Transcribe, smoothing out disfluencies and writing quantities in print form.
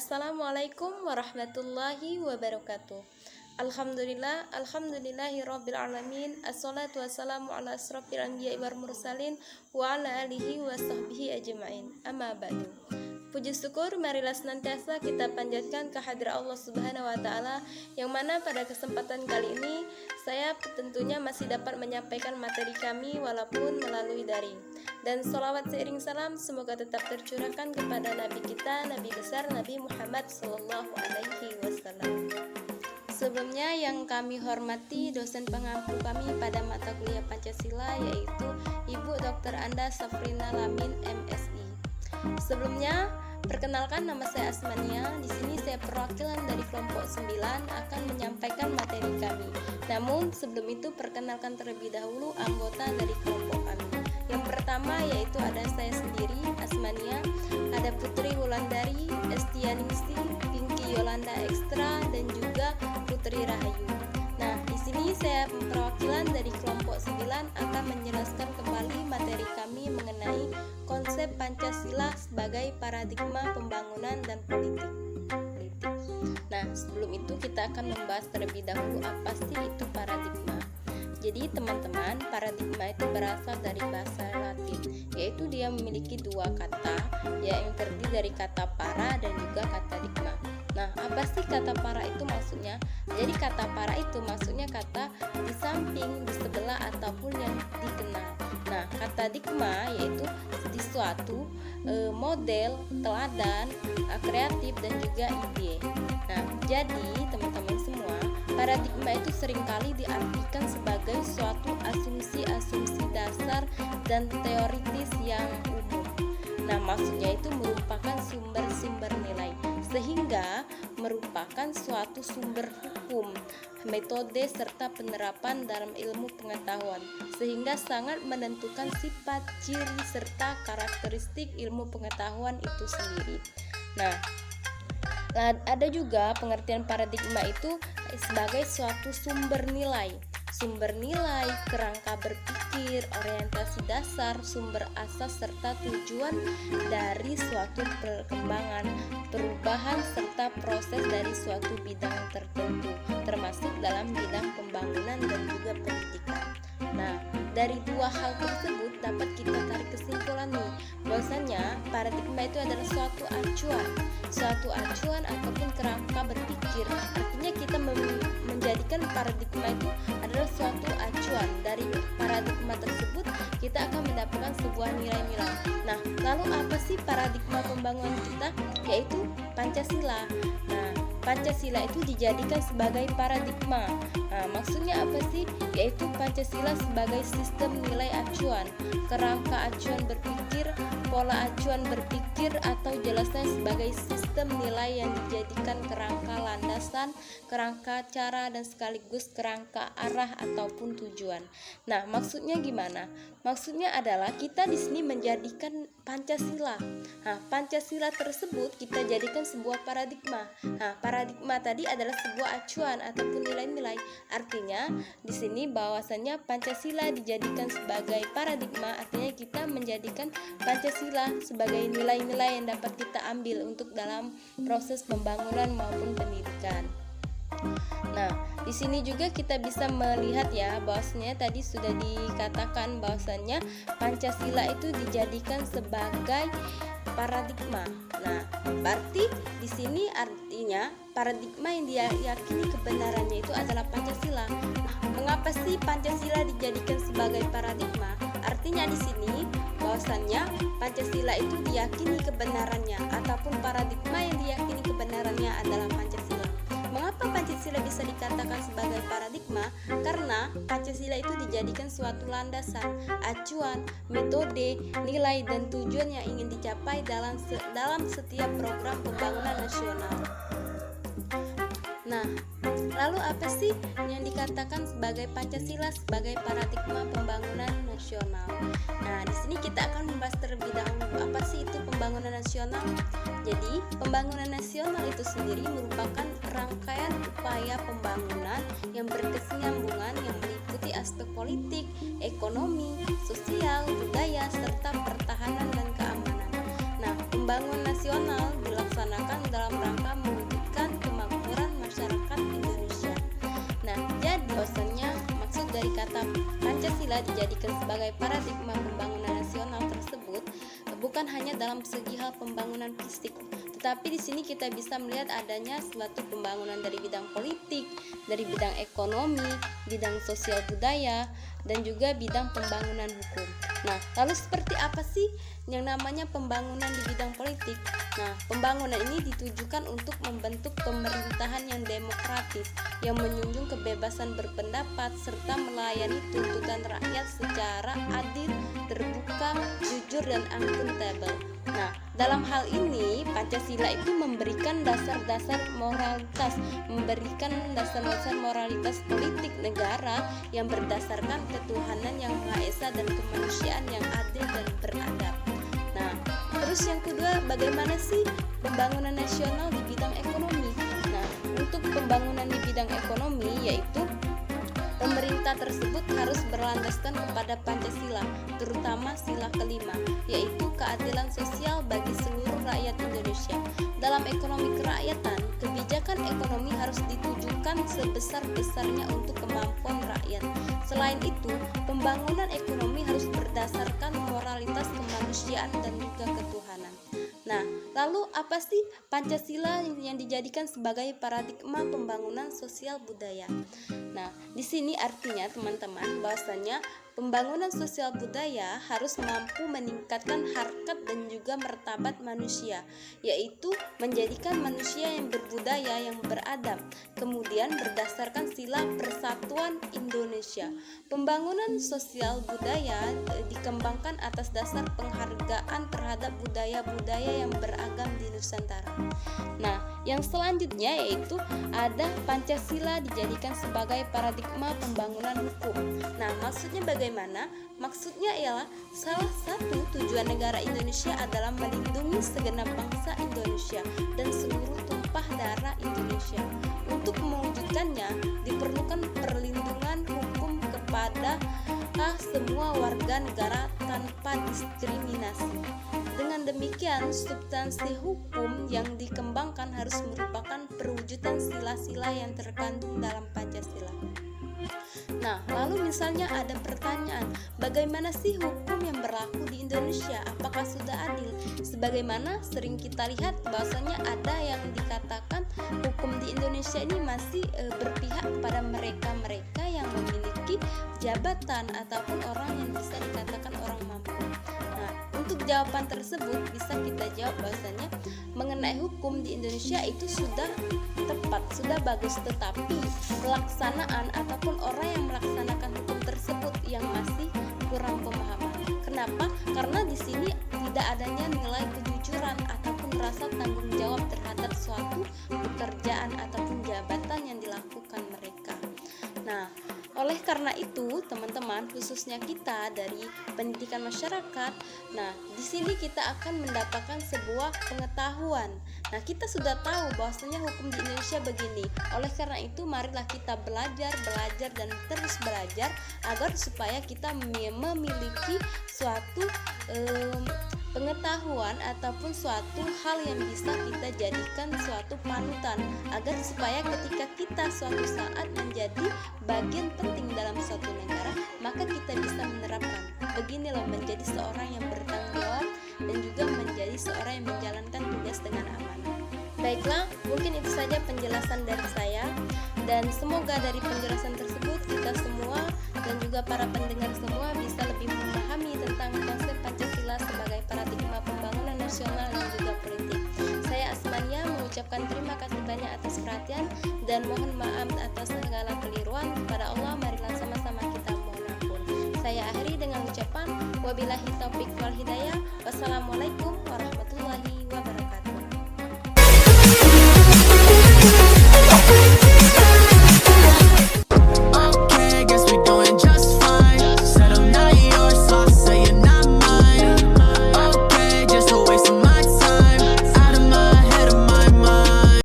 Assalamualaikum warahmatullahi wabarakatuh. Alhamdulillahirabbil alamin. Assalatu wassalamu ala asrofil anbiya'i wal mursalin wa ala alihi wa sahbihi ajma'in. Amma ba'du. Puji syukur marilah senantiasa kita panjatkan kehadirat Allah Subhanahu wa taala, yang mana pada kesempatan kali ini saya tentunya masih dapat menyampaikan materi kami walaupun melalui daring. Dan sholawat seiring salam semoga tetap tercurahkan kepada Nabi kita, Nabi besar Nabi Muhammad Sallallahu Alaihi Wasallam. Sebelumnya yang kami hormati dosen pengampu kami pada mata kuliah Pancasila, yaitu Ibu Dr. Anda Safrina Lamin MSI. Sebelumnya, perkenalkan, nama saya Asmania. Di sini saya perwakilan dari kelompok 9 akan menyampaikan materi kami. Namun sebelum itu perkenalkan terlebih dahulu anggota dari kelompok kami. Yang pertama yaitu ada saya sendiri, Asmania, ada Putri Wulandari, Estianingsi, Pinky Yolanda Ekstra, dan juga Putri Rahayu. Nah, di sini saya perwakilan dari kelompok 9 akan menjelaskan kembali materi kami mengenai konsep Pancasila sebagai paradigma pembangunan dan politik. Nah, sebelum itu kita akan membahas terlebih dahulu apa sih itu paradigma. Jadi teman-teman, paradigma itu berasal dari bahasa Latin, yaitu dia memiliki dua kata, yang terdiri dari kata para dan juga kata digma. Nah, apa sih kata para itu maksudnya? Jadi kata para itu maksudnya kata di samping, di sebelah, ataupun yang dikenal. Nah, kata digma yaitu di suatu model, teladan, kreatif, dan juga ide. Nah, jadi teman-teman semua, paradigma itu seringkali diartikan sebagai suatu asumsi-asumsi dasar dan teoritis yang umum. Nah, maksudnya itu merupakan sumber-sumber nilai, sehingga merupakan suatu sumber hukum, metode, serta penerapan dalam ilmu pengetahuan, sehingga sangat menentukan sifat, ciri, serta karakteristik ilmu pengetahuan itu sendiri. Nah, ada juga pengertian paradigma itu sebagai suatu sumber nilai, kerangka berpikir, orientasi dasar, sumber asas, serta tujuan dari suatu perkembangan, perubahan, serta proses dari suatu bidang tertentu, termasuk dalam bidang pembangunan dan juga pendidikan. Nah, dari dua hal tersebut dapat kita tarik kesimpulan nih, bahwasanya paradigma itu adalah suatu acuan ataupun kerangka berpikir. Artinya kita menjadikan paradigma itu adalah suatu acuan. Dari paradigma tersebut kita akan mendapatkan sebuah nilai-nilai. Nah, lalu apa sih paradigma pembangunan kita? Yaitu Pancasila. Nah, Pancasila itu dijadikan sebagai paradigma. Nah, maksudnya apa sih? Yaitu Pancasila sebagai sistem nilai acuan, kerangka acuan berpikir, pola acuan berpikir, atau jelasnya sebagai sistem nilai yang dijadikan kerangka landasan, kerangka cara, dan sekaligus kerangka arah ataupun tujuan. Nah, maksudnya gimana? Maksudnya adalah kita di sini menjadikan Pancasila. Nah, Pancasila tersebut kita jadikan sebuah paradigma. Nah, paradigma tadi adalah sebuah acuan ataupun nilai-nilai. Artinya di sini bahwasannya Pancasila dijadikan sebagai paradigma, artinya kita menjadikan Pancasila sebagai nilai-nilai yang dapat kita ambil untuk dalam proses pembangunan maupun pendidikan. Nah, di sini juga kita bisa melihat ya, bahwasanya tadi sudah dikatakan bahwasannya Pancasila itu dijadikan sebagai paradigma. Nah, berarti di sini artinya paradigma yang diyakini kebenarannya itu adalah Pancasila. Nah, mengapa sih Pancasila dijadikan sebagai paradigma? Artinya di sini bahwasannya Pancasila itu diyakini kebenarannya ataupun paradigma yang diyakini kebenarannya adalah Pancasila. Mengapa Pancasila bisa dikatakan sebagai paradigma? Karena Pancasila itu dijadikan suatu landasan, acuan, metode, nilai, dan tujuan yang ingin dicapai dalam setiap program pembangunan nasional. Nah, lalu apa sih yang dikatakan sebagai Pancasila sebagai paradigma pembangunan nasional? Nah, di sini kita akan membahas terlebih dahulu apa sih itu pembangunan nasional. Jadi, pembangunan nasional itu sendiri merupakan rangkaian upaya pembangunan yang berkesinambungan yang meliputi aspek politik, ekonomi, sosial, budaya, serta pertahanan dan keamanan. Nah, pembangunan nasional dilaksanakan dalam dalam rangka mewujudkan kemakmuran masyarakat Indonesia. Nah, jadi bahwasannya maksud dari kata Pancasila dijadikan sebagai paradigma pembangunan nasional tersebut bukan hanya dalam segi hal pembangunan fisik, tetapi di sini kita bisa melihat adanya suatu pembangunan dari bidang politik, dari bidang ekonomi, bidang sosial budaya, dan juga bidang pembangunan hukum. Nah, lalu seperti apa sih yang namanya pembangunan di bidang politik? Nah, pembangunan ini ditujukan untuk membentuk pemerintahan yang demokratis, yang menjunjung kebebasan berpendapat, serta melayani tuntutan rakyat secara adil, terbuka, jujur, dan akuntabel. Nah, dalam hal ini Pancasila itu memberikan dasar-dasar moralitas, politik negara yang berdasarkan ketuhanan yang Maha Esa dan kemanusiaan yang adil dan beradab. Nah, terus yang kedua, bagaimana sih pembangunan nasional di bidang ekonomi? Nah, untuk pembangunan di bidang ekonomi yaitu pemerintah tersebut harus berlandaskan kepada Pancasila, terutama sila kelima, yaitu keadilan sosial bagi seluruh rakyat Indonesia. Dalam ekonomi kerakyatan, kebijakan ekonomi harus ditujukan sebesar-besarnya untuk kemampuan rakyat. Selain itu, pembangunan ekonomi harus berdasarkan moralitas kemanusiaan dan juga ketuhanan. Nah, lalu apa sih Pancasila yang dijadikan sebagai paradigma pembangunan sosial budaya? Nah, di sini artinya teman-teman bahwasanya pembangunan sosial budaya harus mampu meningkatkan harkat dan juga martabat manusia, yaitu menjadikan manusia yang berbudaya, yang beradab, kemudian berdasarkan sila persatuan Indonesia. Pembangunan sosial budaya dikembangkan atas dasar penghargaan terhadap budaya-budaya yang beragam di Nusantara. Nah, yang selanjutnya yaitu ada Pancasila dijadikan sebagai paradigma pembangunan hukum. Nah, maksudnya bagaimana? Maksudnya ialah salah satu tujuan negara Indonesia adalah melindungi segenap bangsa Indonesia dan seluruh tumpah darah Indonesia. Untuk mewujudkannya diperlukan perlindungan hukum kepada semua warga negara tanpa diskriminasi. Dengan demikian, substansi hukum yang dikembangkan harus merupakan perwujudan sila-sila yang terkandung dalam Pancasila. Nah, lalu misalnya ada pertanyaan, bagaimana sih hukum yang berlaku di Indonesia? Apakah sudah adil? Sebagaimana sering kita lihat bahwasanya ada yang dikatakan hukum di Indonesia ini masih berpihak kepada mereka-mereka yang memiliki jabatan ataupun orang yang bisa dikatakan orang mampu. Nah, untuk jawaban tersebut bisa kita jawab bahwasanya mengenai hukum di Indonesia itu sudah tepat, sudah bagus, tetapi pelaksanaan ataupun orang yang melaksanakan hukum tersebut yang masih kurang pemahaman. Kenapa? Karena di sini tidak adanya nilai kejujuran ataupun rasa tanggung jawab terhadap suatu pekerjaan ataupun jabatan yang dilakukan mereka. Nah, oleh karena itu, teman-teman, khususnya kita dari pendidikan masyarakat, nah, di sini kita akan mendapatkan sebuah pengetahuan. Nah, kita sudah tahu bahwasanya hukum di Indonesia begini. Oleh karena itu, marilah kita belajar dan terus belajar agar supaya kita memiliki suatu pengetahuan ataupun suatu hal yang bisa kita jadikan suatu panutan, agar supaya ketika kita suatu saat menjadi bagian penting dalam suatu negara, maka kita bisa menerapkan. Begini loh menjadi seorang yang bertanggung jawab dan juga menjadi seorang yang menjalankan tugas dengan amanah. Baiklah, mungkin itu saja penjelasan dari saya, dan semoga dari penjelasan tersebut kita semua dan juga para pendengar semua bisa lebih memahami tentang konsep Pancasila sebagai paradigma pembangunan nasional dan juga politik. Saya Asmania mengucapkan terima kasih banyak atas perhatian dan mohon maaf atas segala keliruan. Kepada Allah, marilah sama-sama kita mohon ampun. Saya akhiri dengan ucapan wabillahi taufik wal hidayah. Wassalamualaikum warahmatullahi wabarakatuh.